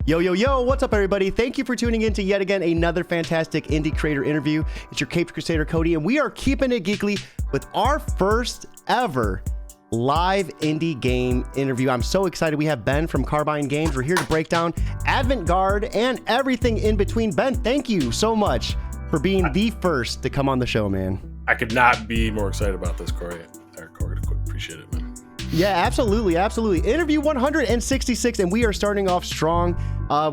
Yo, yo, yo, what's up, everybody? Thank you for tuning in to yet again another fantastic indie creator interview. It's your Caped Crusader, Cody, and we are keeping it geekly with our first ever live indie game interview. I'm so excited. We have Ben from Carbyne Games. We're here to break down Avant-Garde and everything in between. Ben, thank you so much for being the first to come on the show, man. I could not be more excited about this, Corey. Corey, appreciate it, man. Yeah, absolutely. Interview 166, and we are starting off strong.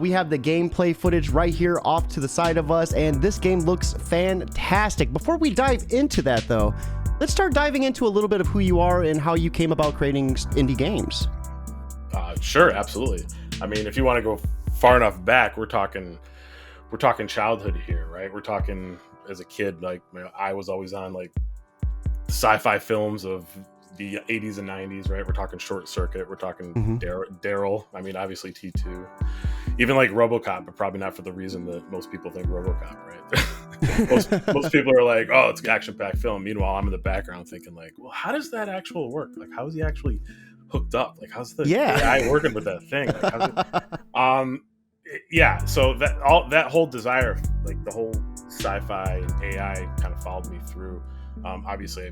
We have the gameplay footage right here off to the side of us, and this game looks fantastic. Before we dive into that, though, let's start diving into a little bit of who you are and how you came about creating indie games. Sure, absolutely. I mean, if you want to go far enough back, we're talking childhood here, right? We're talking as a kid, like, I was always on like sci-fi films of the 80s and 90s, right? We're talking Short Circuit, we're talking Daryl. I mean, obviously T2, even like RoboCop, but probably not for the reason that most people think RoboCop, right? most people are like, oh, it's an action-packed film. Meanwhile, I'm in the background thinking like, well, how does that actual work? Like, how is he actually hooked up? Like, how's the AI working with that thing? Like, yeah. So that whole desire, like the whole sci-fi and AI, kind of followed me through. Obviously,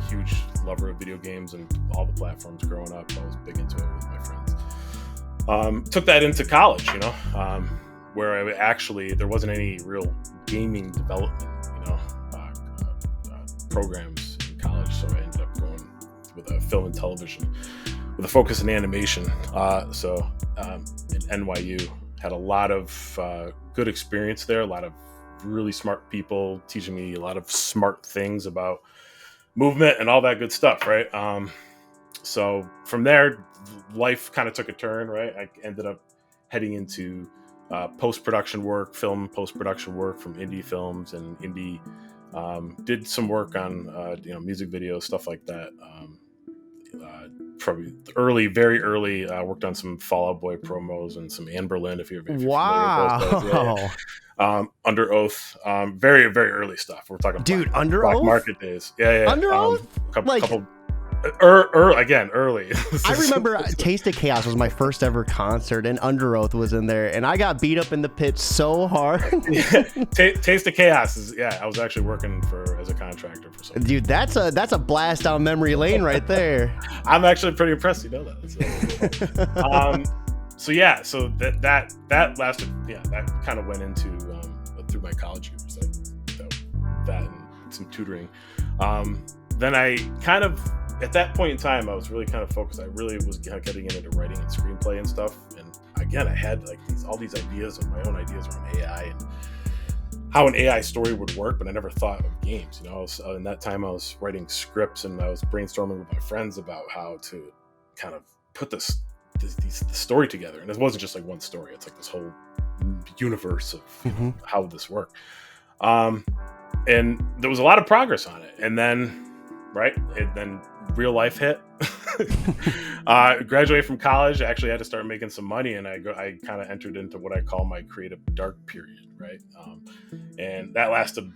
huge lover of video games and all the platforms growing up. I was big into it with my friends. Took that into college, where there wasn't any real gaming development, programs in college. So I ended up going with a film and television with a focus in animation. In NYU, had a lot of good experience there, a lot of really smart people teaching me a lot of smart things about movement and all that good stuff, right? So from there, life kind of took a turn, right? I ended up heading into post-production work, film post-production work from indie films and indie. Did some work on music videos, stuff like that. Probably very early. Worked on some Fall Out Boy promos and some Anne Boleyn, if you're familiar with those guys. Yeah. Under Oath, very, very early stuff. We're talking Black Market days. Yeah. Under Oath? Early. I remember Taste of Chaos was my first ever concert, and Under Oath was in there, and I got beat up in the pit so hard. Taste of Chaos I was actually working as a contractor for something. Dude, that's a blast down memory lane right there. I'm actually pretty impressed you know that. So that lasted. Yeah, that kind of went into through my college years. That and some tutoring. Then I kind of, at that point in time, I was really kind of focused. I really was getting into writing and screenplay and stuff. And again, I had like all these ideas and my own ideas around AI and how an AI story would work, but I never thought of games. In that time, I was writing scripts and I was brainstorming with my friends about how to kind of put the story together. And it wasn't just like one story. It's like this whole universe of how would this work. And there was a lot of progress on it. And then, then real life hit. Graduated from college. I actually had to start making some money, and I kind of entered into what I call my creative dark period, right? And that lasted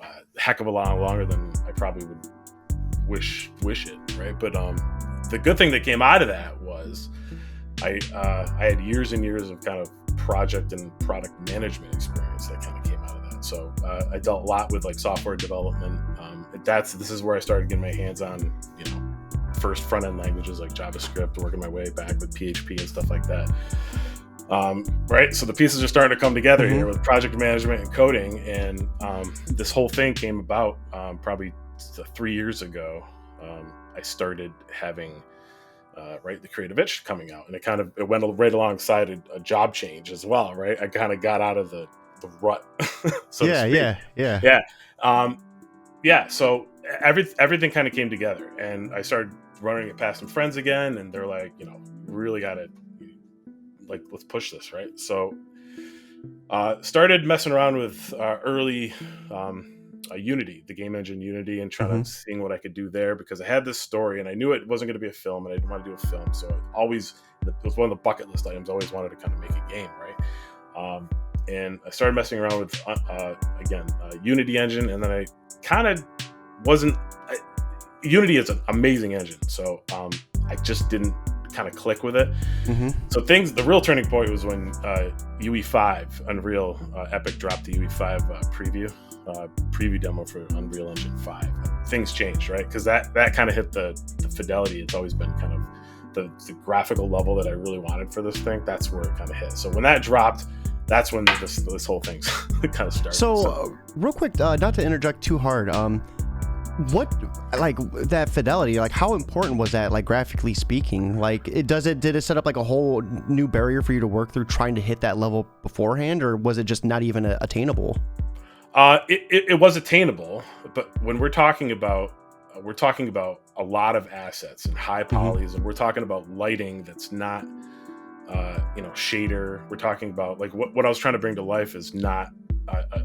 a heck of a lot longer than I probably would wish it, right? But the good thing that came out of that was I had years and years of kind of project and product management experience that kind of came out of that. So I dealt a lot with like software development. This is where I started getting my hands on, first front end languages like JavaScript, working my way back with PHP and stuff like that. Right. So the pieces are starting to come together here with project management and coding. And this whole thing came about probably 3 years ago. I started having the creative itch coming out, and it went right alongside a job change as well, right? I kind of got out of the rut. So so everything kind of came together, and I started running it past some friends again, and they're like, really got to let's push this, right? So started messing around with early Unity, the game engine Unity, and trying to seeing what I could do there, because I had this story and I knew it wasn't going to be a film, and I didn't want to do a film. So it was one of the bucket list items. I always wanted to kind of make a game, right? And I started messing around with Unity engine, and then I kind of Unity is an amazing engine, so I just didn't kind of click with it. Mm-hmm. So the real turning point was when UE5 Unreal Epic dropped the UE5 preview demo for Unreal Engine 5. Things changed, right? Because that kind of hit the fidelity. It's always been kind of the graphical level that I really wanted for this thing. That's where it kind of hit. So when that dropped, that's when this whole thing kind of started. So real quick, not to interject too hard, what, like, that fidelity, like, how important was that, like, graphically speaking? Like, did it set up like a whole new barrier for you to work through trying to hit that level beforehand, or was it just not even attainable? It was attainable, but when we're talking about a lot of assets and high polys, and we're talking about lighting that's not shader. We're talking about, like, what I was trying to bring to life is not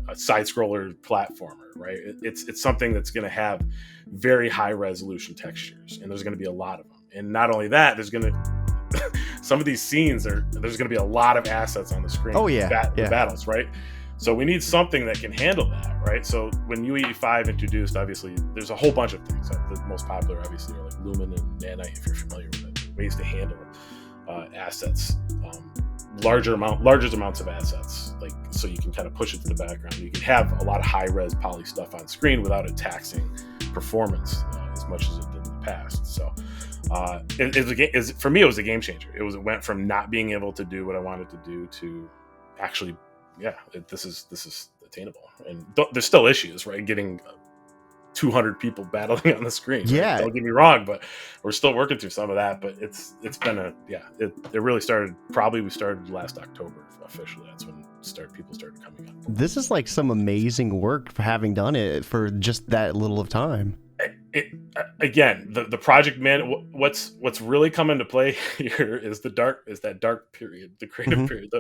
a side-scroller platformer, right? It's something that's going to have very high resolution textures, and there's going to be a lot of them. And not only that, there's going to some of these scenes there's going to be a lot of assets on the screen. Oh yeah, the battles, right? So we need something that can handle that, right? So when UE5 introduced, obviously, there's a whole bunch of things. The most popular, obviously, are like Lumen and Nanite, if you're familiar with it. Ways to handle assets, larger amounts of assets, like, so you can kind of push it to the background. You can have a lot of high-res poly stuff on screen without it taxing performance as much as it did in the past. So for me, it was a game changer. It went from not being able to do what I wanted to do to actually, this is attainable. And there's still issues, right? Getting 200 people battling on the screen. Right? Yeah. Don't get me wrong, but we're still working through some of that. But it's been it really started. Probably we started last October officially. That's when people started coming up. This is like some amazing work for having done it for just that little of time. Again, the project what's really come into play here is that dark period, the creative period.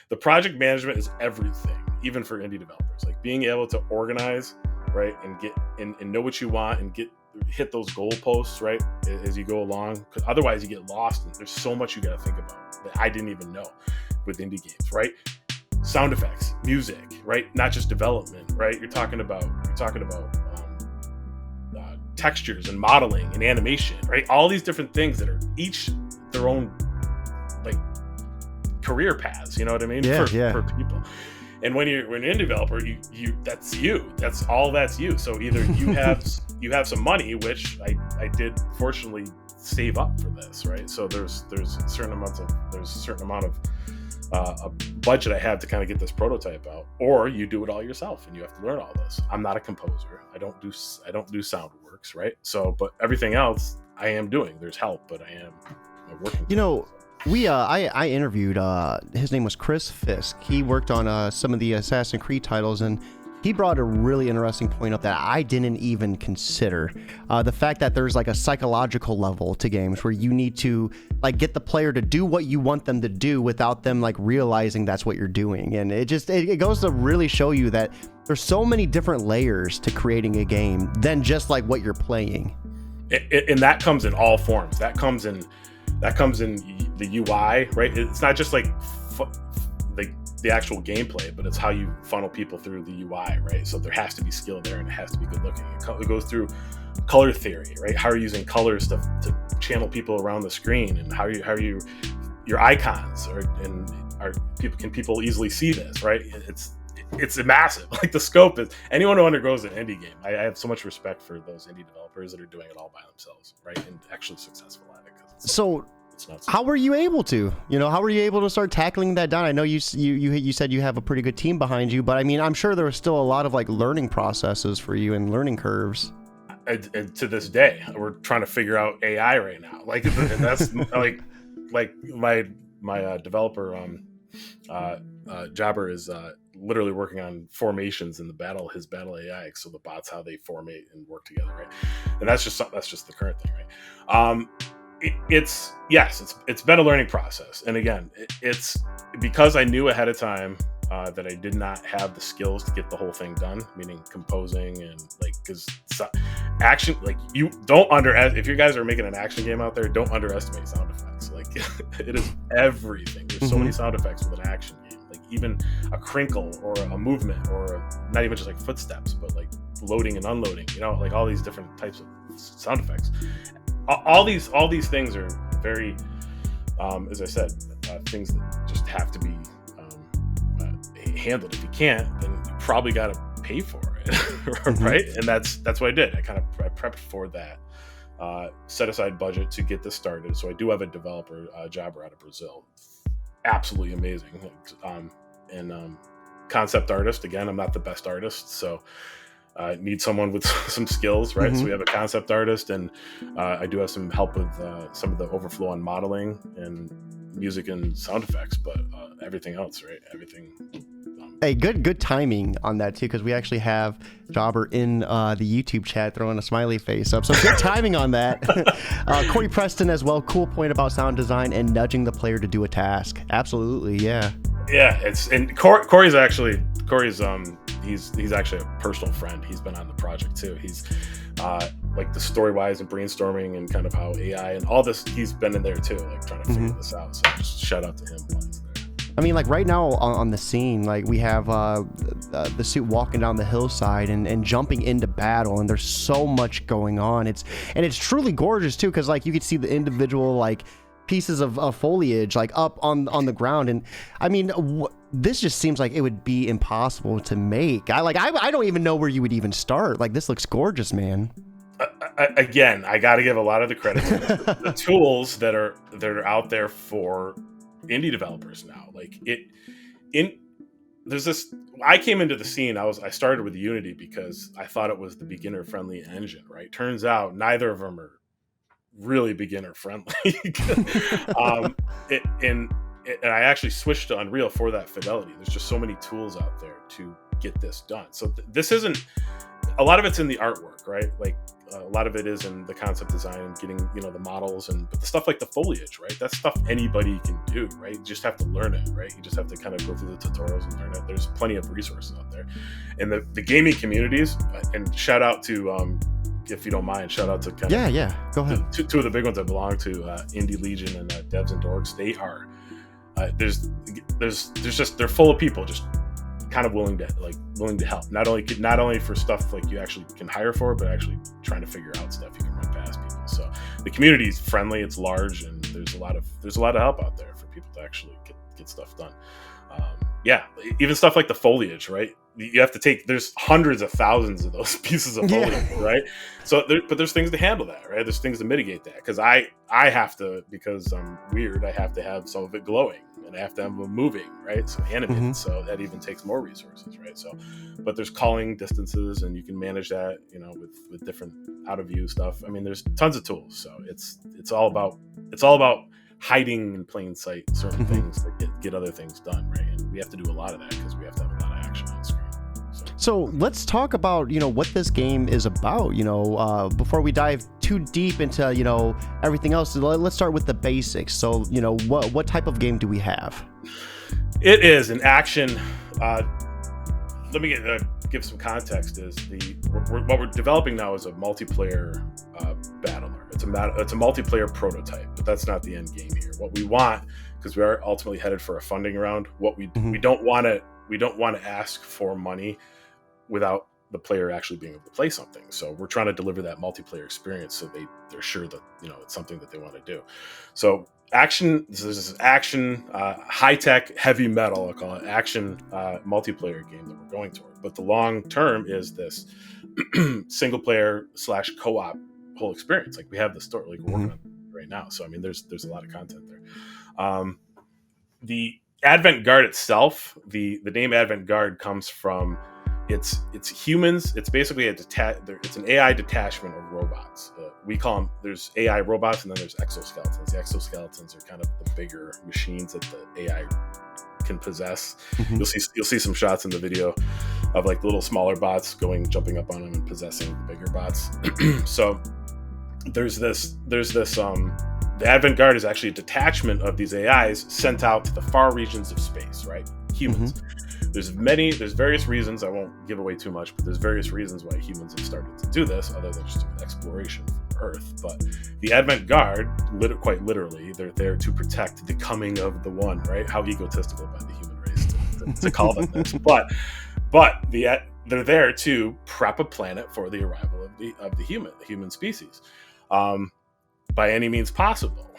The project management is everything, even for indie developers. Like being able to organize, right, and get and know what you want and hit those goalposts, right, as you go along. Because otherwise you get lost, and there's so much you got to think about that I didn't even know with indie games, right? Sound effects, music, right? Not just development, right? You're talking about textures and modeling and animation, right? All these different things that are each their own, like, career paths. You know what I mean? For people. And when you're an indie developer, that's you. That's you. So either you have some money, which I did fortunately save up for this, right? So there's a certain amount of a budget I have to kind of get this prototype out, or you do it all yourself and you have to learn all this. I'm not a composer. I don't do SoundWorks, right? So, but everything else I am doing. There's help, but I am working. I interviewed, his name was Chris Fisk. He worked on some of the Assassin's Creed titles, and he brought a really interesting point up that I didn't even consider. The fact that there's like a psychological level to games where you need to like get the player to do what you want them to do without them like realizing that's what you're doing. And it goes to really show you that there's so many different layers to creating a game than just like what you're playing. And that comes in all forms. That comes in the UI, right? It's not just like the actual gameplay, but it's how you funnel people through the UI, right? So there has to be skill there, and it has to be good looking. It goes through color theory, right? How are you using colors to channel people around the screen, and how are you your icons, can people easily see this, right? It's massive. Like the scope is, anyone who undergoes an indie game, I have so much respect for those indie developers that are doing it all by themselves, right? And actually successful at it. How were you able to? How were you able to start tackling that down? I know you said you have a pretty good team behind you, but I mean, I'm sure there was still a lot of like learning processes for you and learning curves. And to this day, we're trying to figure out AI right now. Like that's like my developer Jabber is literally working on formations in his battle AI, so the bots, how they formate and work together, right? And that's just the current thing, right? It's been a learning process, and again, it's because I knew ahead of time that I did not have the skills to get the whole thing done, meaning composing and because action, you don't if you guys are making an action game out there, don't underestimate sound effects. It is everything. There's so many sound effects with an action game, even a crinkle or a movement, or not even just footsteps, but loading and unloading, all these different types of sound effects. All these things are very as I said, things that just have to be handled. If you can't, then you probably got to pay for it, right? And that's what I did. I prepped for that. Set aside budget to get this started. So I do have a developer, jobber out of Brazil. Absolutely amazing. And concept artist. Again, I'm not the best artist, so I need someone with some skills, right? So we have a concept artist, and I do have some help with some of the overflow on modeling and music and sound effects, but everything else, right? Everything. Hey, good timing on that too, because we actually have Jobber in the YouTube chat throwing a smiley face up. So good timing on that. Corey Preston as well. Cool point about sound design and nudging the player to do a task. Absolutely, yeah. Yeah, Corey's actually he's actually a personal friend. He's been on the project too. He's like the story wise and brainstorming and kind of how AI and all this. He's been in there too, like trying to figure this out. So just shout out to him. I mean, like right now on the scene, like we have the suit walking down the hillside and jumping into battle, and there's so much going on. It's truly gorgeous too, because like you could see the individual like pieces of foliage like up on the ground, and I mean this just seems like it would be impossible to make. I don't even know where you would even start. Like this looks gorgeous, man. Again, I got to give a lot of the credit to the tools that are out there for indie developers now. There's this. I came into the scene. I started with Unity because I thought it was the beginner friendly engine. Right? Turns out neither of them are really beginner friendly. And I actually switched to Unreal for that fidelity. There's just so many tools out there to get this done. So this isn't. A lot of it's in the artwork, right? Like a lot of it is in the concept design and getting, the models, but the stuff like the foliage, right? That's stuff anybody can do, right? You just have to learn it, right? You just have to kind of go through the tutorials and learn it. There's plenty of resources out there. And the gaming communities, and shout out to, if you don't mind, shout out to kind of go ahead. Two of the big ones I belong to, Indie Legion and Devs and Dorks. They are, there's just, they're full of people just kind of willing to help, not only for stuff like you actually can hire for, but actually trying to figure out stuff you can run past people. So the community is friendly, it's large, and there's a lot of help out there for people to actually get stuff done. Even stuff like the foliage, right? You have to there's hundreds of thousands of those pieces of foliage, right? So but there's things to handle that, right? There's things to mitigate that, because I have to, because I'm weird, I have to have some of it glowing, and I have to have them moving, right? So animated, so that even takes more resources, right? So, but there's calling distances, and you can manage that, with different out of view stuff. I mean, there's tons of tools. So it's all about hiding in plain sight certain things that get other things done, right? And we have to do a lot of that because we have to have a lot of action on screen. So let's talk about, what this game is about, before we dive too deep into, everything else. Let's start with the basics. So, what type of game do we have? It is an action. Let me give some context. What we're developing now is a multiplayer battler. It's a multiplayer prototype, but that's not the end game here. What we want, because we are ultimately headed for a funding round, we don't want to ask for money without the player actually being able to play something. So we're trying to deliver that multiplayer experience, so they're sure that it's something that they want to do. So this is action, high tech, heavy metal, I'll call it action multiplayer game that we're going toward. But the long term is this single player / co-op whole experience. Like we have the story, like we're working on right now. So I mean, there's a lot of content there. The Advent Guard itself, the name Advent Guard comes from it's humans. It's basically it's an AI detachment of robots. We call them, there's AI robots, and then there's exoskeletons. The exoskeletons are kind of the bigger machines that the AI can possess. You'll see some shots in the video of like the little smaller bots jumping up on them and possessing the bigger bots. So there's this the Advent Guard is actually a detachment of these AIs sent out to the far regions of space, right? Humans. There's various reasons, I won't give away too much, but there's various reasons why humans have started to do this, other than just doing exploration from Earth. But the Advent Guard, quite literally, they're there to protect the coming of the one, right? How egotistical by the human race to call them this. But they're there to prep a planet for the arrival of the human species, by any means possible.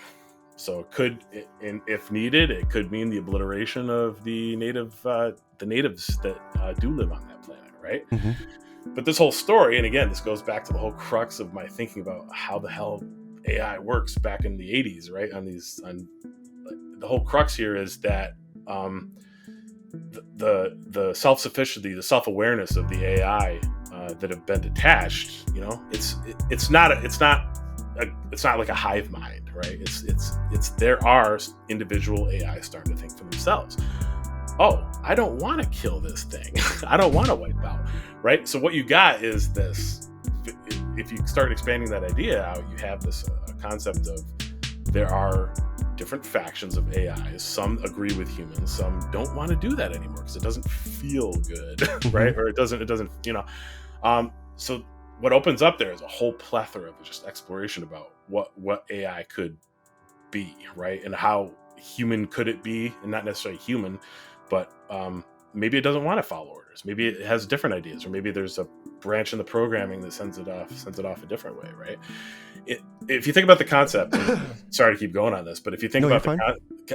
So it could, if needed, it could mean the obliteration of the natives that do live on that planet, right? Mm-hmm. But this whole story, and again, this goes back to the whole crux of my thinking about how the hell AI works back in the 80s, right? The whole crux here is that the self-sufficiency, the self-awareness of the AI that have been detached, it's not like a hive mind, right? It's there are individual AI starting to think for themselves. Oh, I don't want to kill this thing. I don't want to wipe out, right? So what you got is this. If you start expanding that idea out, you have this concept of there are different factions of AIs. Some agree with humans. Some don't want to do that anymore because it doesn't feel good, right? Or it doesn't. So what opens up there is a whole plethora of just exploration about what AI could be, right? And how human could it be, and not necessarily human, but maybe it doesn't want to follow orders. Maybe it has different ideas, or maybe there's a branch in the programming that sends it off a different way, right? If you think about the concept, sorry to keep going on this, but if you think about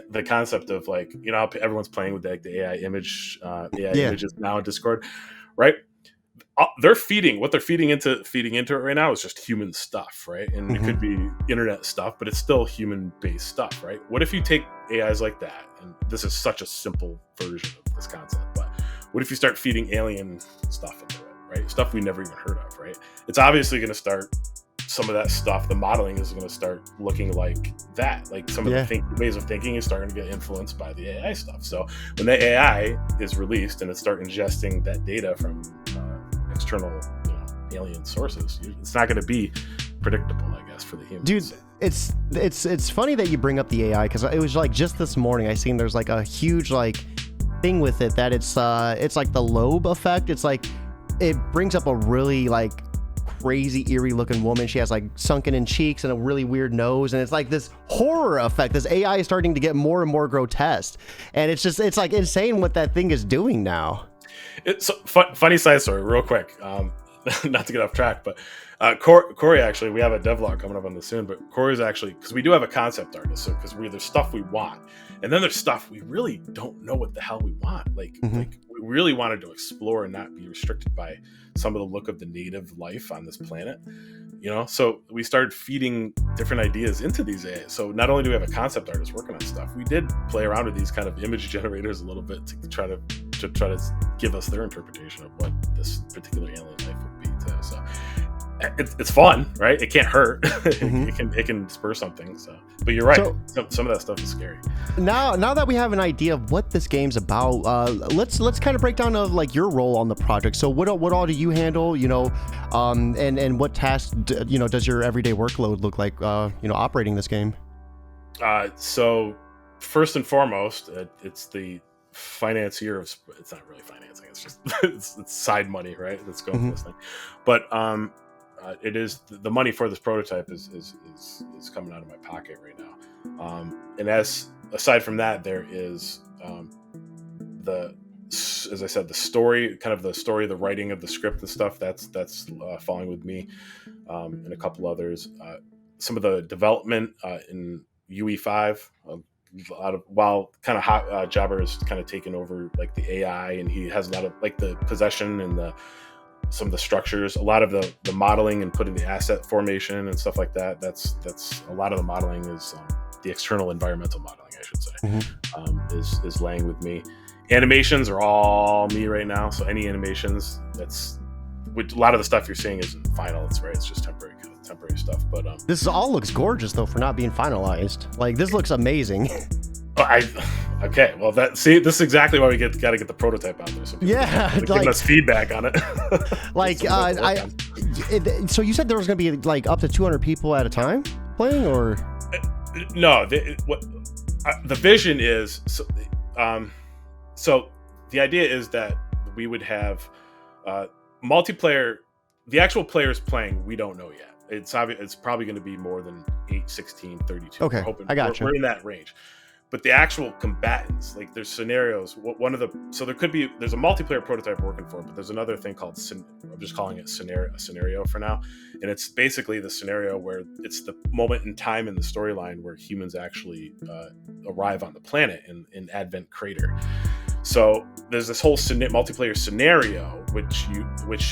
the concept of like, how everyone's playing with the AI images now in Discord, right? What they're feeding into it right now is just human stuff, right? And it could be internet stuff, but it's still human-based stuff, right? What if you take AIs like that, and this is such a simple version of this concept, but what if you start feeding alien stuff into it, right? Stuff we never even heard of, right? It's obviously going to start, some of that stuff, the modeling is going to start looking like that. Like some of the ways of thinking is starting to get influenced by the AI stuff. So when the AI is released and it start ingesting that data from external alien sources, it's not going to be predictable, I guess, for the humans. Dude, it's funny that you bring up the AI, because it was like just this morning I seen there's like a huge like thing with it that it's like the lobe effect. It's like it brings up a really like crazy eerie looking woman. She has like sunken in cheeks and a really weird nose, and it's like this horror effect. This AI is starting to get more and more grotesque, and it's like insane what that thing is doing now. It's funny side story real quick, not to get off track, but Corey, actually, we have a devlog coming up on this soon, but Corey's actually, because we do have a concept artist, so because there's stuff we want, and then there's stuff we really don't know what the hell we want. Like we really wanted to explore and not be restricted by some of the look of the native life on this planet, so we started feeding different ideas into these AI. So not only do we have a concept artist working on stuff, we did play around with these kind of image generators a little bit to try to give us their interpretation of what this particular alien life would be too. So it's fun, right? It can't hurt. It can spur something. So, but you're right. So, some of that stuff is scary. Now that we have an idea of what this game's about, let's kind of break down of like your role on the project. So what all do you handle? And what tasks does your everyday workload look like? Operating this game. So first and foremost, it's the financier of. It's not really financing. It's just it's side money, right? That's going for this thing, but it is the money for this prototype is coming out of my pocket right now. And aside from that, there is as I said, the story, the writing of the script and stuff. That's falling with me and a couple others. Some of the development in UE5. While kind of Jabber is kind of taken over like the AI, and he has a lot of like the possession and some of the structures, a lot of the modeling and putting the asset formation and stuff like that. That's a lot of the modeling is the external environmental modeling, I should say, is laying with me. Animations are all me right now. So any animations, a lot of the stuff you're seeing isn't final. It's just temporary stuff. But this all looks gorgeous though for not being finalized. Like this looks amazing. Okay. Well, this is exactly why we got to get the prototype out there. So giving us feedback on it. Like so you said there was going to be like up to 200 people at a time playing, or no? The vision is so the idea is that we would have multiplayer. The actual players playing, we don't know yet. It's probably going to be more than 8, 16, 32. Okay, I got you. We're in that range. but the actual combatants, like there's scenarios. There's a multiplayer prototype we're working for, but there's another thing called I'm just calling it scenario for now, and it's basically the scenario where it's the moment in time in the storyline where humans actually arrive on the planet in Advent Crater. So there's this whole multiplayer scenario, which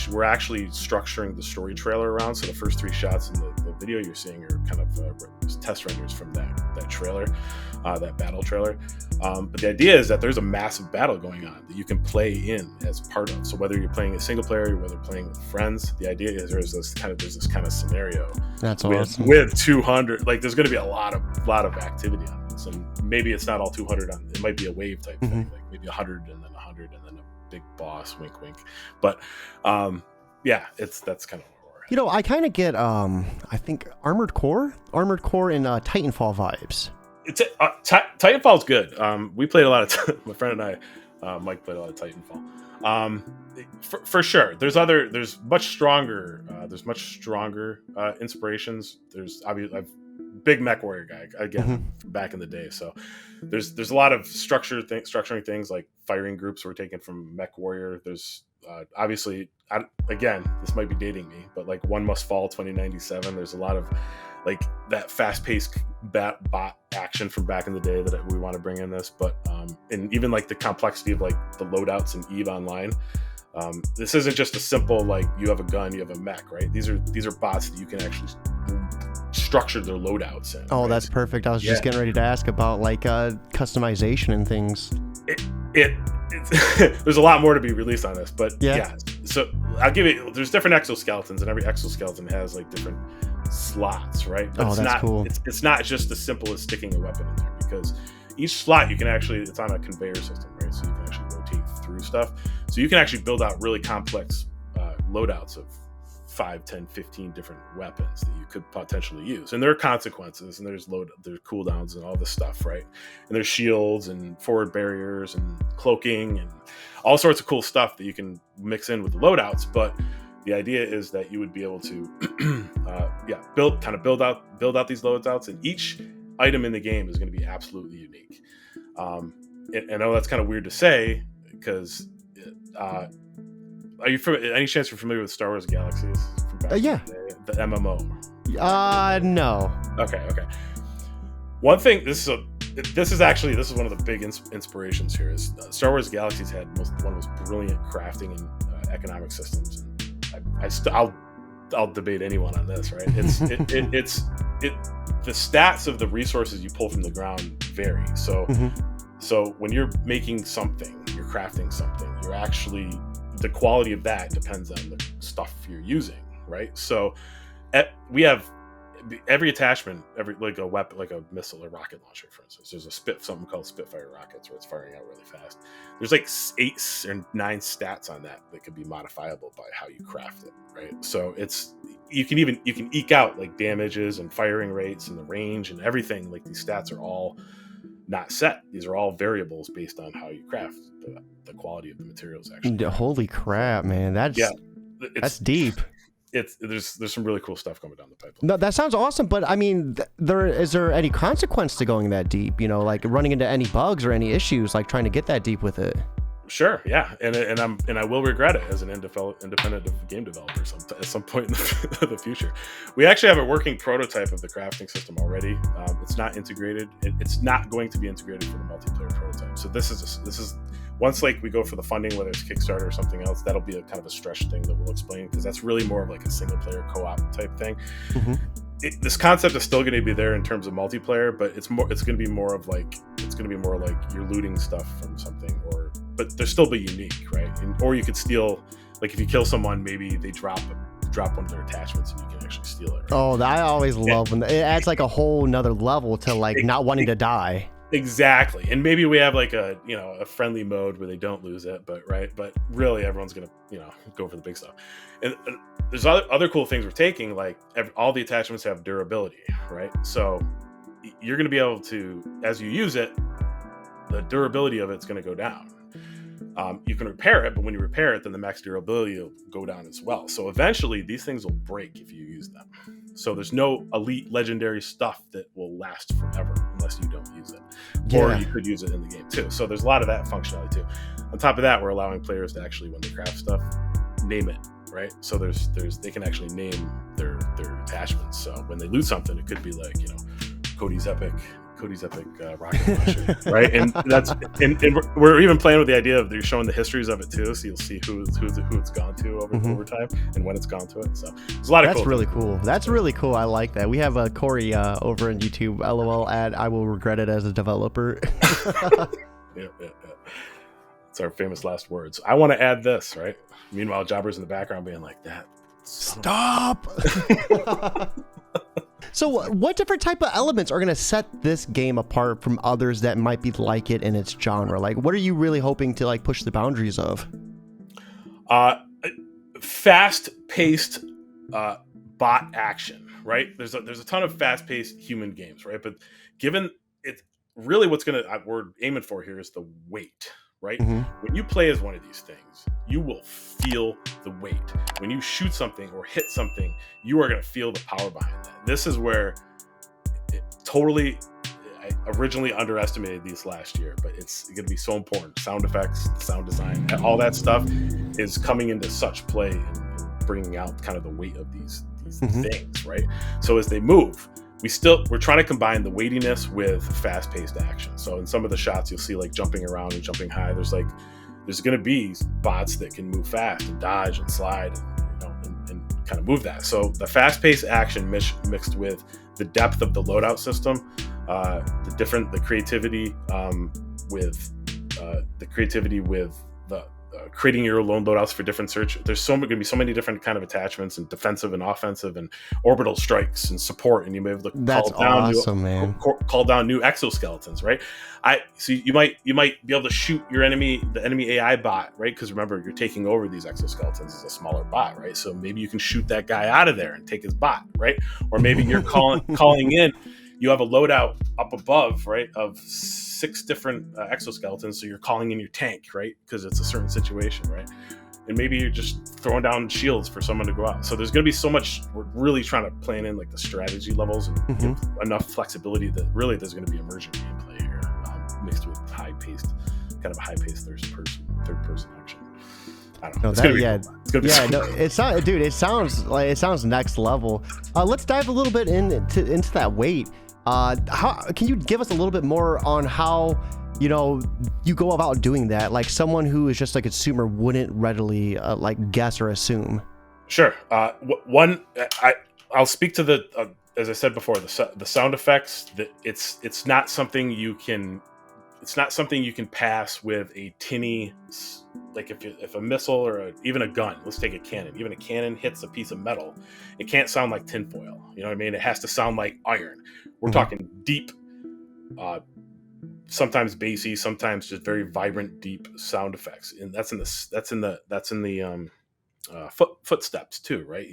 we're actually structuring the story trailer around. So the first 3 shots in the video you're seeing are kind of test renders from that trailer, that battle trailer. But the idea is that there's a massive battle going on that you can play in as part of. So whether you're playing a single player or whether you're playing with friends, the idea is there's this kind of scenario. That's awesome. With 200, like there's going to be a lot of activity on this, and maybe it's not all 200 on. It might be a wave type thing, like maybe 100 and then 100 and then a big boss. Wink, wink. But yeah, that's kind of. You know, I kind of get, I think Armored Core and Titanfall vibes. Titanfall's good. We played a lot of. My friend and I, Mike, played a lot of Titanfall. For sure. There's much stronger. Inspirations. There's obviously I'm a big Mech Warrior guy again from back in the day. So there's a lot of structuring things like firing groups were taken from Mech Warrior. There's obviously, again, this might be dating me, but like One Must Fall 2097, there's a lot of like that fast-paced bot action from back in the day that we want to bring in this. But and even like the complexity of like the loadouts in EVE Online. This isn't just a simple like you have a gun, you have a mech, right? These are bots that you can actually structure their loadouts in. Oh, right? that's perfect. I was just getting ready to ask about like customization and things. There's a lot more to be released on this, but yeah. So I'll give it. There's different exoskeletons, and every exoskeleton has like different slots, right? But cool. It's not just as simple as sticking a weapon in there, because each slot you can actually, it's on a conveyor system, right? So you can actually rotate through stuff. So you can actually build out really complex loadouts of 5, 10, 15 different weapons that you could potentially use. And there are consequences, and there's cooldowns and all this stuff, right? And there's shields and forward barriers and cloaking and all sorts of cool stuff that you can mix in with the loadouts. But the idea is that you would be able to build out these loadouts, and each item in the game is going to be absolutely unique. I know that's kind of weird to say, because are you any chance you're familiar with Star Wars Galaxies? Yeah. The MMO. No. Okay. One thing, this is one of the big inspirations here, is Star Wars Galaxies had one of the most brilliant crafting and economic systems. And I'll debate anyone on this, right? The stats of the resources you pull from the ground vary. So when you're making something, you're crafting something, you're actually, the quality of that depends on the stuff you're using, right? So we have every attachment, like a weapon, like a missile or rocket launcher, for instance. There's something called Spitfire rockets where it's firing out really fast. There's like 8 or 9 stats on that could be modifiable by how you craft it, right? So you can eke out like damages and firing rates and the range and everything. Like these stats are all not set. These are all variables based on how you craft the quality of the materials. Actually, holy crap, man! That's deep. There's some really cool stuff coming down the pipeline. No, that sounds awesome, but I mean, is there any consequence to going that deep? You know, like running into any bugs or any issues, like trying to get that deep with it? Sure, yeah, and I will regret it as an independent game developer at some point in the future. We actually have a working prototype of the crafting system already. It's not integrated. It's not going to be integrated for the multiplayer prototype. So this is once like we go for the funding, whether it's Kickstarter or something else, that'll be a kind of a stretch thing that we'll explain, because that's really more of like a single player co-op type thing. This concept is still going to be there in terms of multiplayer, but it's going to be more like you're looting stuff from something, but they'll still be unique, right? Or you could steal, like if you kill someone, maybe they drop one of their attachments and you can actually steal it. Right? Oh, I always love when it adds like a whole nother level to like not wanting to die. Exactly. And maybe we have like a friendly mode where they don't lose it, but really everyone's going to, go for the big stuff. And there's other cool things we're taking, like all the attachments have durability, right? So you're going to be able to, as you use it, the durability of it's going to go down. You can repair it, but when you repair it, then the max durability will go down as well. So eventually these things will break if you use them. So there's no elite legendary stuff that will last forever unless unless you don't use it. Yeah. Or you could use it in the game too. So there's a lot of that functionality too. On top of that, we're allowing players to actually, when they craft stuff, name it, right? So there's they can actually name their attachments. So when they loot something, it could be like, you know, Cody's epic rocket launcher, right? And we're even playing with the idea of they're showing the histories of it too, so you'll see who it's gone to over time and when it's gone to it. So there's a lot of That's really cool. That's really cool. I like that. We have Corey over on YouTube. LOL ad. I will regret it as a developer. Yeah. It's our famous last words. I want to add this, right? Meanwhile, Jobber's in the background being like, that. Stop. So what different type of elements are going to set this game apart from others that might be like it in its genre? Like, what are you really hoping to like push the boundaries of? Fast-paced bot action, right? There's a ton of fast-paced human games, right? But given it, really what's we're aiming for here is the weight, right? When you play as one of these things, you will feel the weight. When you shoot something or hit something, you are going to feel the power behind that. This is where I originally underestimated these last year, but it's going to be so important. Sound effects, sound design, all that stuff is coming into such play and bringing out kind of the weight of these things, right? So as they move, we're trying to combine the weightiness with fast-paced action. So in some of the shots, you'll see like jumping around and jumping high. There's going to be bots that can move fast and dodge and slide, and kind of move that. So the fast-paced action mixed with the depth of the loadout system, the creativity with the creating your own loadouts for different search. There's going to be so many different kind of attachments and defensive and offensive and orbital strikes and support, and you may be able to call down new exoskeletons, right? So you might be able to shoot the enemy AI bot, right? Because remember, you're taking over these exoskeletons as a smaller bot, right? So maybe you can shoot that guy out of there and take his bot, right? Or maybe you're calling in. You have a loadout up above, right, of 6 different exoskeletons. So you're calling in your tank, right, because it's a certain situation, right? And maybe you're just throwing down shields for someone to go out. So there's going to be so much. We're really trying to plan in like the strategy levels and give enough flexibility that really there's going to be emergent gameplay here, mixed with high-paced third-person action. I don't know. It's gonna be it sounds next level. Let's dive a little bit into that weight. How can you give us a little bit more on how you go about doing that? Like someone who is just a consumer wouldn't readily guess or assume. Sure. I'll speak to the as I said before, the sound effects. That it's not something you can. It's not something you can pass with a tinny, like if a missile or even a gun, let's take a cannon. Even a cannon hits a piece of metal, it can't sound like tinfoil. You know what I mean? It has to sound like iron. We're talking deep, sometimes bassy, sometimes just very vibrant, deep sound effects, and that's in the footsteps too, right?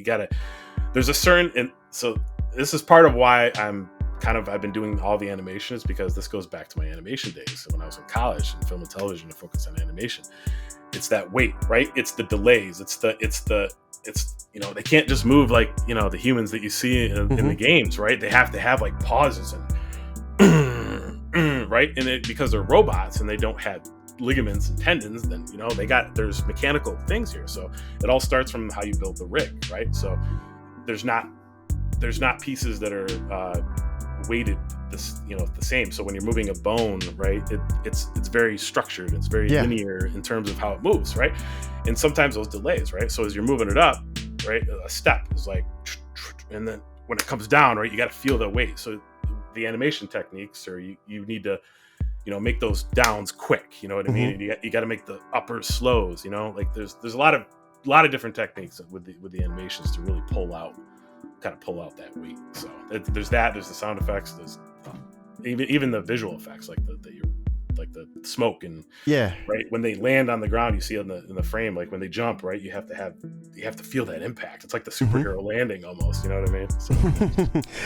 There's a certain, and so this is part of why I've been doing all the animations, because this goes back to my animation days. So when I was in college in film and television, to focus on animation, it's that weight, right? It's the delays. It's they can't just move like, the humans that you see in the games, right? They have to have like pauses and right. And because they're robots and they don't have ligaments and tendons, then, there's mechanical things here. So it all starts from how you build the rig, right? So there's not pieces that are, weighted the same. So when you're moving a bone, right, it's very structured, it's very linear in terms of how it moves, right? And sometimes those delays, right? So as you're moving it up, right, a step is like, and then when it comes down, right, you got to feel the weight. So the animation techniques, or you need to make those downs quick, you know what I mean? You got to make the uppers slows, like there's a lot of different techniques with the animations to really pull out that weight. So there's the sound effects, there's even the visual effects, like the smoke and right when they land on the ground, you see in the frame, like when they jump, right, you have to feel that impact. It's like the superhero landing almost, you know what I mean? So.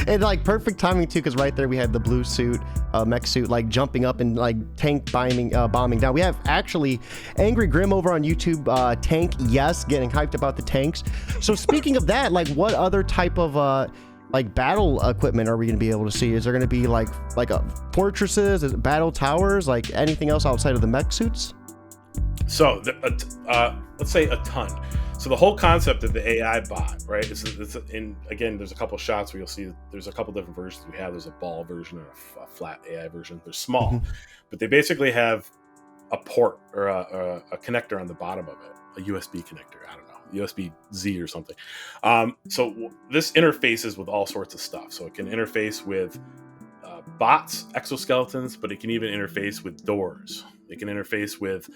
And like perfect timing too, because right there we had the blue suit, mech suit, like jumping up and like tank bombing down. We have actually Angry Grim over on YouTube, tank getting hyped about the tanks. So speaking of that, like what other type of like battle equipment are we going to be able to see? Is there going to be like fortresses, is it battle towers, like anything else outside of the mech suits? So let's say a ton. So the whole concept of the AI bot, right? Again, there's a couple shots where you'll see there's a couple different versions we have. There's a ball version and a flat AI version. They're small, but they basically have a port or a connector on the bottom of it, a USB connector. I don't know, USB-Z or something. So this interfaces with all sorts of stuff. So it can interface with bots, exoskeletons, but it can even interface with doors. It can interface with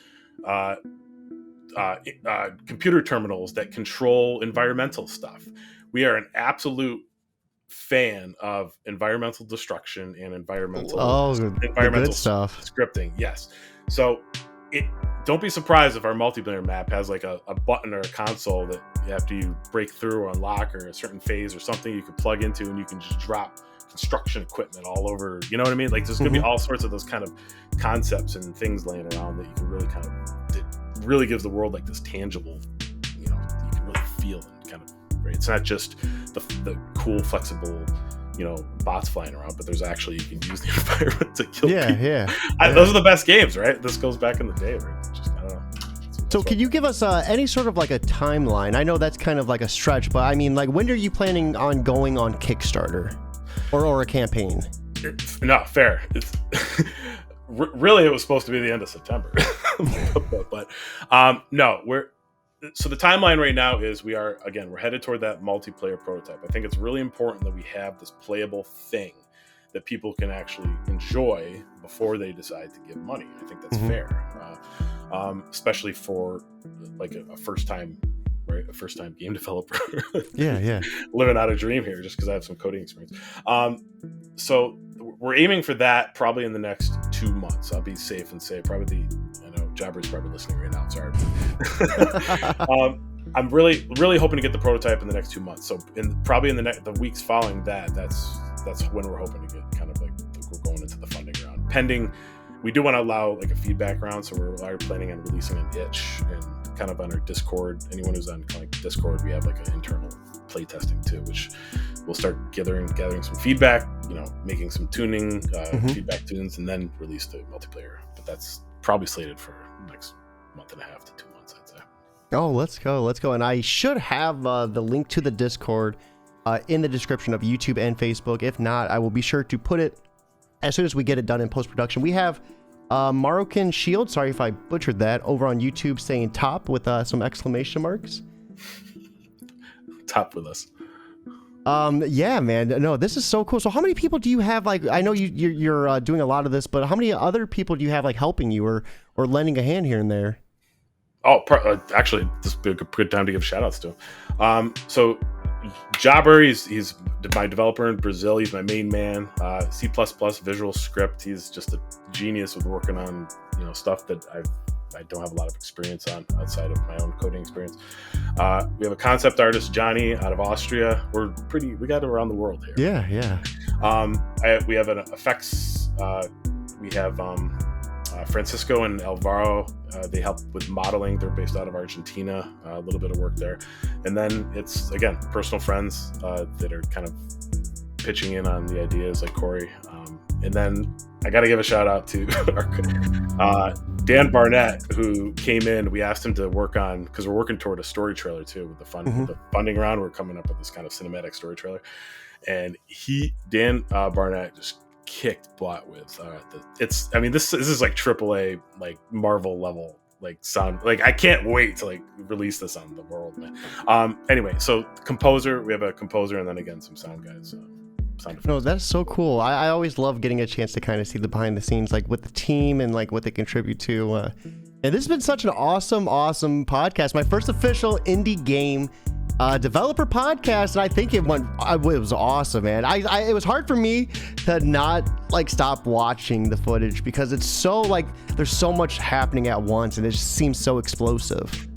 computer terminals that control environmental stuff. We are an absolute fan of environmental destruction and environmental stuff scripting. Yes. So don't be surprised if our multiplayer map has like a button or a console that after you break through or unlock or a certain phase or something you can plug into and you can just drop construction equipment all over, you know what I mean? Like there's going to be all sorts of those kind of concepts and things laying around that you can really it really gives the world like this tangible, you know, you can really feel and kind of, right? It's not just the cool, flexible, you know, bots flying around, but there's actually, you can use the environment to kill people. Those are the best games, right? This goes back in the day, right? Just, I don't know. So can you give us any sort of like a timeline? I know that's kind of like a stretch, but I mean, like when are you planning on going on Kickstarter or a campaign? No, fair. It's really, it was supposed to be the end of September, but no, so the timeline right now is we're headed toward that multiplayer prototype. I think it's really important that we have this playable thing that people can actually enjoy before they decide to give money. I think that's fair, especially for like a first time, right? A first time game developer. yeah. Living out a dream here just because I have some coding experience. So we're aiming for that probably in the next 2 months. I'll be safe and say I know Jabber's probably listening right now. Sorry. I'm really hoping to get the prototype in the next 2 months. So probably in the weeks following that, that's when we're hoping to get kind of like we're going into the funding round. Pending, we do want to allow like a feedback round. So we're planning on releasing an itch and kind of on our Discord. Anyone who's on like Discord, we have like an internal play testing too, which we'll start gathering some feedback, you know, making some tuning, feedback tunes, and then release the multiplayer. But that's probably slated for the next month and a half to 2 months, I'd say. Oh, let's go. And I should have the link to the Discord in the description of YouTube and Facebook. If not, I will be sure to put it as soon as we get it done in post-production. We have Marocan Shield, sorry if I butchered that, over on YouTube saying top with some exclamation marks. Top with us. Yeah, man. No, this is so cool. So how many people do you have? Like, I know you're doing a lot of this, but how many other people do you have like helping you or lending a hand here and there? Oh, actually, this would be a good time to give shout outs to him. So Jabber, he's my developer in Brazil. He's my main man. C++ visual script. He's just a genius with working on, you know, stuff that I don't have a lot of experience on outside of my own coding experience. We have a concept artist, Johnny, out of Austria. We got around the world here. Yeah. We have an effects. We have Francisco and Alvaro. They help with modeling. They're based out of Argentina. A little bit of work there. And then it's, again, personal friends that are kind of pitching in on the ideas, like Corey. And then I got to give a shout out to Dan Barnett, who came in. We asked him to work on, because we're working toward a story trailer too with the funding round. We're coming up with this kind of cinematic story trailer. And Dan Barnett just kicked butt with this is like AAA, like Marvel level, like sound. Like I can't wait to like release this on the world, man. Anyway, so we have a composer, and then again some sound guys. No, that's so cool. I always love getting a chance to kind of see the behind the scenes, like with the team and like what they contribute to. And this has been such an awesome podcast. My first official indie game developer podcast, and I think it was awesome, man. It was hard for me to not like stop watching the footage because it's so like there's so much happening at once, and it just seems so explosive.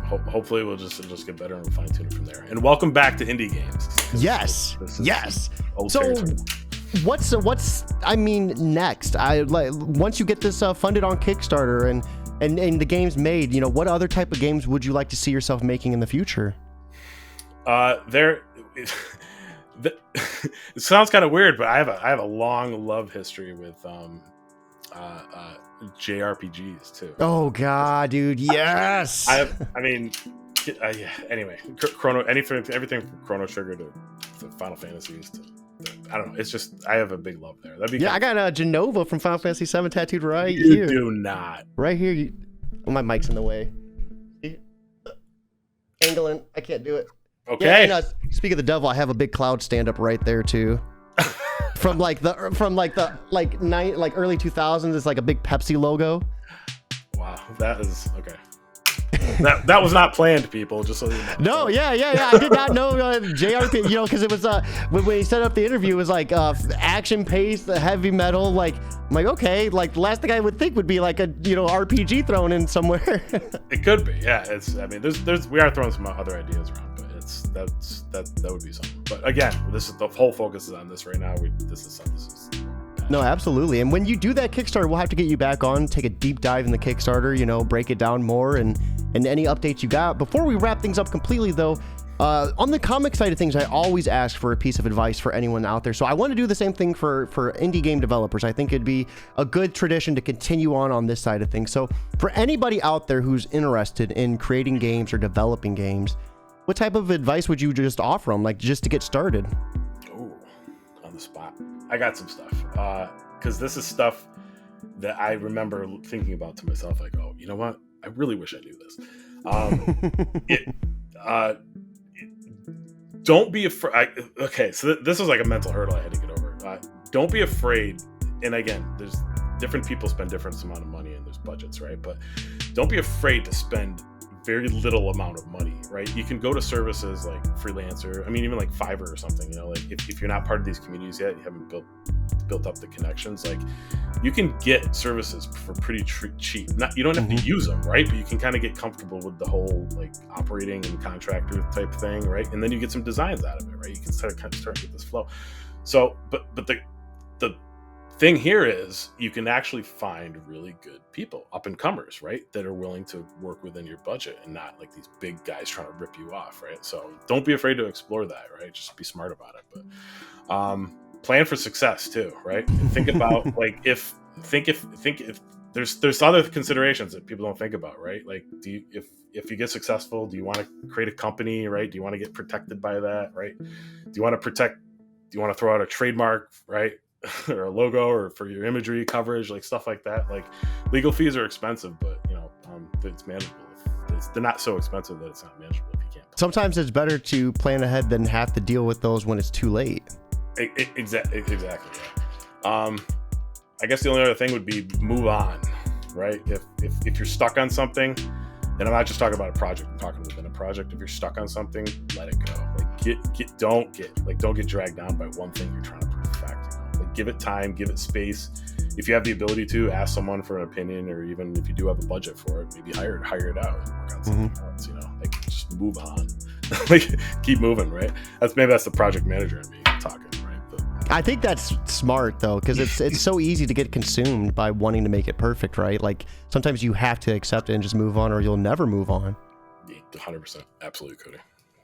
Hopefully we'll just get better and fine tune it from there. And welcome back to indie games. Yes. So territory. what's next? Once you get this funded on Kickstarter and the game's made, you know, what other type of games would you like to see yourself making in the future? It sounds kind of weird, but I have a long love history with JRPGs too. Oh God, dude, yes. Anyway, everything from Chrono Trigger to Final Fantasies to I don't know. It's just I have a big love there. I got Genova from Final Fantasy VII tattooed right you here. Do not. Right here. My mic's in the way. See? Angling. I can't do it. Okay. Yeah, speak of the devil, I have a big cloud stand up right there too. from early 2000s, it's like a big Pepsi logo. Wow, that is okay. that was not planned, people. Just so you know. No, yeah. I did not know JRP. Because it was when he set up the interview, it was like action paced, heavy metal. Like I'm like, okay, like the last thing I would think would be like a RPG thrown in somewhere. It could be, yeah. We are throwing some other ideas around, but that would be something. But again, this is the whole focus is on this right now. This is. No, absolutely. And when you do that Kickstarter, we'll have to get you back on, take a deep dive in the Kickstarter, break it down more and any updates you got. Before we wrap things up completely, though, on the comic side of things, I always ask for a piece of advice for anyone out there. So I want to do the same thing for indie game developers. I think it'd be a good tradition to continue on this side of things. So for anybody out there who's interested in creating games or developing games, what type of advice would you just offer them, like just to get started? Oh, on the spot. I got some stuff, because this is stuff that I remember thinking about to myself, like, oh, you know what? I really wish I knew this. Don't be afraid. Okay, so this was like a mental hurdle I had to get over. Don't be afraid. And again, there's different people spend different amount of money and there's budgets, right? But don't be afraid to spend very little amount of money, right? You can go to services like Freelancer. I mean, even like Fiverr or something, like if you're not part of these communities yet, you haven't built up the connections, like you can get services for pretty cheap. You don't have to use them, right? But you can kind of get comfortable with the whole like operating and contractor type thing, right? And then you get some designs out of it, right? You can start to get this flow. So, but the thing here is you can actually find really good people, up and comers, right, that are willing to work within your budget and not like these big guys trying to rip you off, right? So don't be afraid to explore that, right? Just be smart about it. But plan for success too, right? And think about like if there's other considerations that people don't think about, right? Like if you get successful, do you want to create a company, right? Do you want to get protected by that, right? Do you want to throw out a trademark, right? Or a logo, or for your imagery coverage, like stuff like that. Like legal fees are expensive, but it's manageable. They're not so expensive that it's not manageable if you can't. Sometimes it's better to plan ahead than have to deal with those when it's too late. Exactly. Yeah. I guess the only other thing would be move on, right? If you're stuck on something, and I'm not just talking about a project, I'm talking within a project. If you're stuck on something, let it go. Like don't get dragged down by one thing you're trying to perfect. Like give it time, give it space. If you have the ability to, ask someone for an opinion, or even if you do have a budget for it, maybe hire it out and work on something else. Like just move on. Like keep moving, right? That's the project manager in me talking, right? But I think that's smart though, because it's so easy to get consumed by wanting to make it perfect, right? Like sometimes you have to accept it and just move on, or you'll never move on. 100%, absolutely, Cody.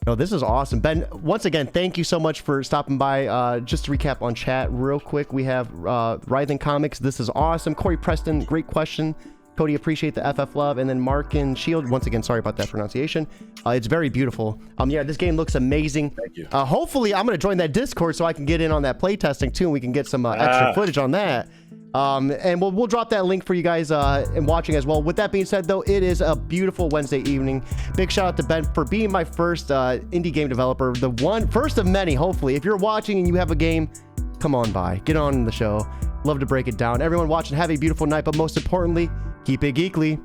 No, this is awesome. Ben, once again, thank you so much for stopping by. Just to recap on chat real quick, we have Writhing Comics. This is awesome. Corey Preston, great question. Cody, appreciate the FF love. And then Mark and Shield, once again, sorry about that pronunciation. It's very beautiful. This game looks amazing. Thank you. Hopefully, I'm going to join that Discord so I can get in on that playtesting too, and we can get some extra footage on that. And we'll drop that link for you guys in watching as well. With that being said, though, it is a beautiful Wednesday evening. Big shout out to Ben for being my first indie game developer, the first of many. Hopefully, if you're watching and you have a game, come on by, get on the show. Love to break it down. Everyone watching, have a beautiful night, but most importantly, keep it geekly.